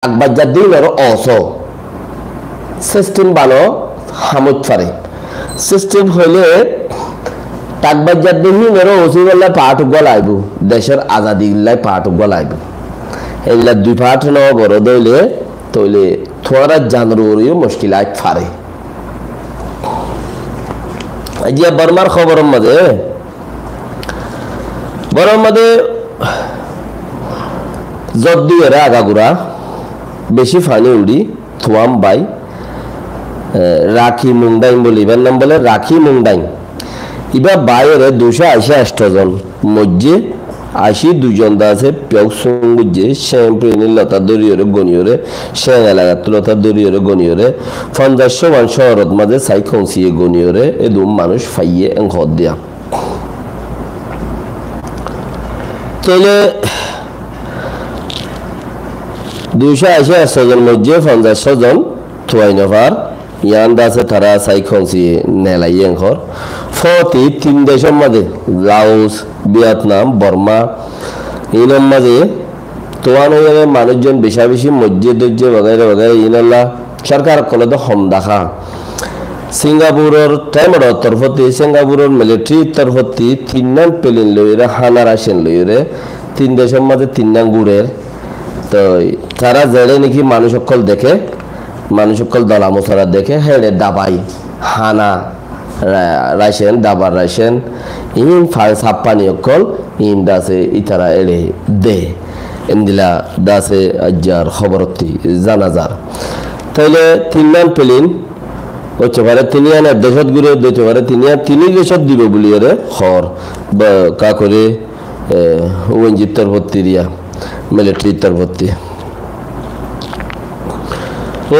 Agbajadin or also system bano hamut fare system hole Tagbajadin or Osivella part of Golaibu, Desher Azadi part of Golaibu. And let the partner of Borodole, Tole, Thora Janrurio, Muskilite Fare. Idea Burma Hoveramade Boramade Zoddi Ragagura. বেশি funny Uri থোয়াম by রাখি মুন্ডাইন বলি এবার নাম বলে রাখি মুন্ডাইন ইবা বাইরে 288 জন মধ্যে 82 জন আছে পেউসুঙ্গুজে শ্যাম্পেনি লতা দরিয়রে গনিয়রে শ্যাং এলাকা লতা দরিয়রে গনিয়রে 50 মান শহরত মাঝে সাইকনসিয়ে গনিয়রে এদুম মানুষ ফাইয়ে এঙ্কদ দিয়া তাহলে 288 জন মধ্যে 50 জন থুয়াইনভার ইয়ান্ডা আছে তারা সাইকনসি নেলাইয়েন ঘর 43 দেশের মধ্যে লাওস ভিয়েতনাম বর্মা ইনম মাঝে তোয়ানোরে মানুষজন বেশি মধ্যে দজ্জে বগাইরে বগাইরে ইনাল্লাহ সরকার কলদ হম দেখা সিঙ্গাপুরের টাইমর তরফতি সিঙ্গাপুরের মিলিটারি তরফতি তিননান পেলিন লইরে হানা রাশিয়ান লইরে তিন দেশের মধ্যে তিননান গুড়ের তো তারা জেলে নাকি মানুষ সকল দেখে মানুষ সকল দলামসারা দেখে হেড়ে দাবাই হানা রাশিয়ান দাবার রাশিয়ান ইন ফাল সাপ্পানি সকল ইন দাসে ইতারা এড়ে দে ইন্দিলা দাসে আজ্জার খবরতি জানাজার তাইলে তিননান পেলিন হচ্ছে পারে তিনিয়ান দেশত ঘুরে দিতে পারে তিনি দেশত দিব বলি রে খর কা করে ওয়েঞ্জিত তরফতি রিয়া মিলিটারি তরফতি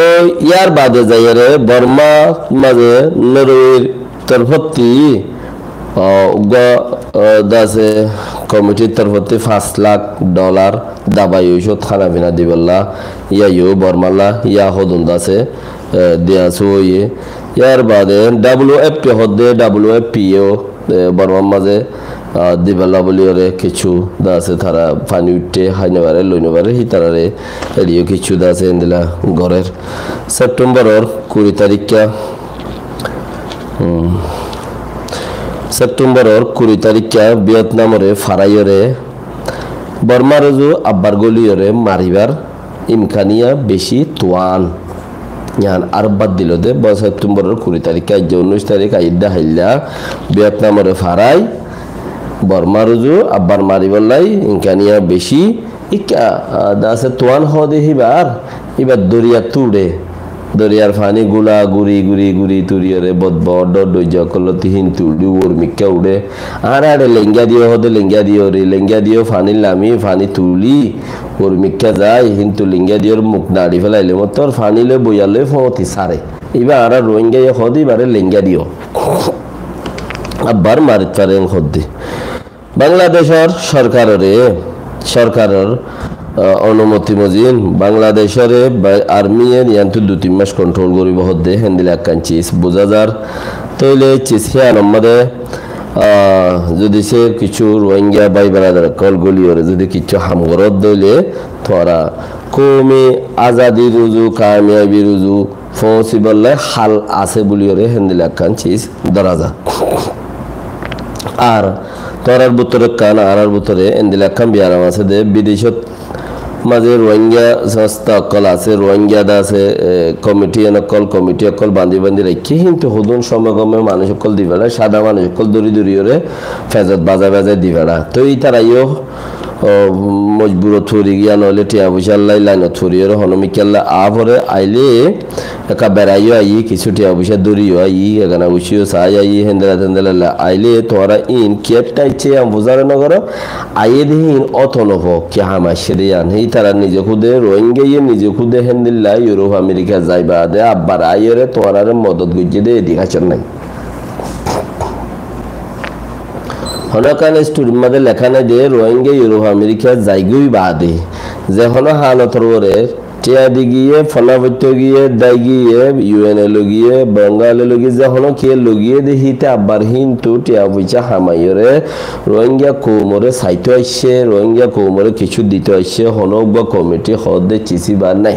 ও ইয়ার বাদে যাইরে বর্মা মাঝে নরওয়ের তরফতি দাসে কমিটির তরফতি $5 লাখ দাবাই ঔষধ খানা পিনা দিবল্লা ইয়া বর্মালা ইয়া হদুন দাসে দিয়াছো ইয়ে ইয়ার বাদে WFP হদে WFPও বর্মা মাঝে দিবালা বলি ওরে কিছু দাসে তারা পানি উঠতে হাইনেবারে লইনেবারে হিতারারে এরিও কিছু দাসে এন্দিলা ঘরের সেপ্টেম্বরের 20 তারিখা সেপ্টেম্বরের 20 তারিখা ভিয়েতনামরে ফারাইরে বর্মারজু আব্বার গলিয়রে মারিবার ইমকানিয়া বেশি তোয়ান ইয়ান আরবাদ দিল দে সেপ্টেম্বরের 20 তারিখা 19 তারিখ আইদা হাইলা ভিয়েতনামরে ফারাই বর্মারজু আব্বার মারিবল্লাই ইনকানিয়া বেশি ইকা দাসে তোয়ান হদে হিবার ইবার দরিয়া তুড়ে দরিয়ার ফানি গুলা গুড়ি গুড়ি গুড়ি তুরিয়রে বদ দইজা কলতি হিন তুড়ি ওর মিক্কা উড়ে আর আরে লেঙ্গা দিও হদে লেঙ্গা দিও রে লেঙ্গা দিও ফানি লামি ফানি তুলি ওর মিক্কা যায় হিন্তু লেঙ্গা দিওর মুখ নাড়ি ফেলাইলে মতর ফানি লে বইয়ালে ফতি সারে ইবা আর রোহিঙ্গা হদি বারে লেঙ্গা দিও আব্বার মারিত পারেন হদি বাংলাদেশের সরকারের অনুমতি মজিন বাংলাদেশের আর্মি ইয়ান্তু 2-3 মাস কন্ট্রোল করিব হদে হেন্দিলা কাঞ্চিস বুঝাজার তইলে চিসিয়া নম্বরে যদি সে কিছু রোহিঙ্গা বাই বারাদার কল গলিওরে যদি কিছু হামগরত দইলে তোরা কমে আজাদি রুজু কামিয়াবি রুজু ফসিবল্লাহ হাল আছে বলিওরে হেন্দিলা কাঞ্চিস দরাজা আর তোরার ভিতরে কান আরার ভিতরে এন্দিলা কাম বিয়ারাম আছে দে বিদেশত মাঝে রোহিঙ্গা সংস্থা অকল আছে রোহিঙ্গা আছে কমিটি অকল বান্ধি রাখি কিন্তু হদুন সমাগমে মানুষ অকল দিবেড়া সাদা মানুষ অকল দড়ি ফেজত বাজায় দিবেড়া তো এই তারাইও মজবুর থরি গিয়া নহলে টিয়া পয়সা লাইন থরিয়ের হনমিকাল্লা আভরে আইলে একা বেড়াইও আই কিছু টিয়া পয়সা দড়িও আই এখানে উচিও চাই আই হেন্দেলা আইলে তোরা ইন কেপটা ইচ্ছে বোঝারে নগর আইয়ে দিন অথনভ কে হামাইছে দিয়ান এই তারা নিজে খুদে রোহিঙ্গা নিজে খুদে হেন্দিল্লা ইউরোপ আমেরিকা যাইবা দে আব্বার আইরে তোরার মদত গুজে দে এদিকাচর নাই হনকান স্টুডেন্ট মাঝে লেখা নাই দিয়ে রোহিঙ্গা ইউরোপ আমেরিকা যাইগই বাদে যে হন হালতর ওরে টিয়া দি গিয়ে ফলাবত্য গিয়ে দাই গিয়ে ইউএনএ লগিয়ে বেঙ্গালে লগিয়ে যখন কে লগিয়ে দেখিতে আবার হিন্তু টিয়া পয়সা হামাইরে রোহিঙ্গা কৌমরে সাইতে আসছে রোহিঙ্গা কৌমরে কিছু দিতে আসছে হনক বা কমিটি হদে চিসি বার নাই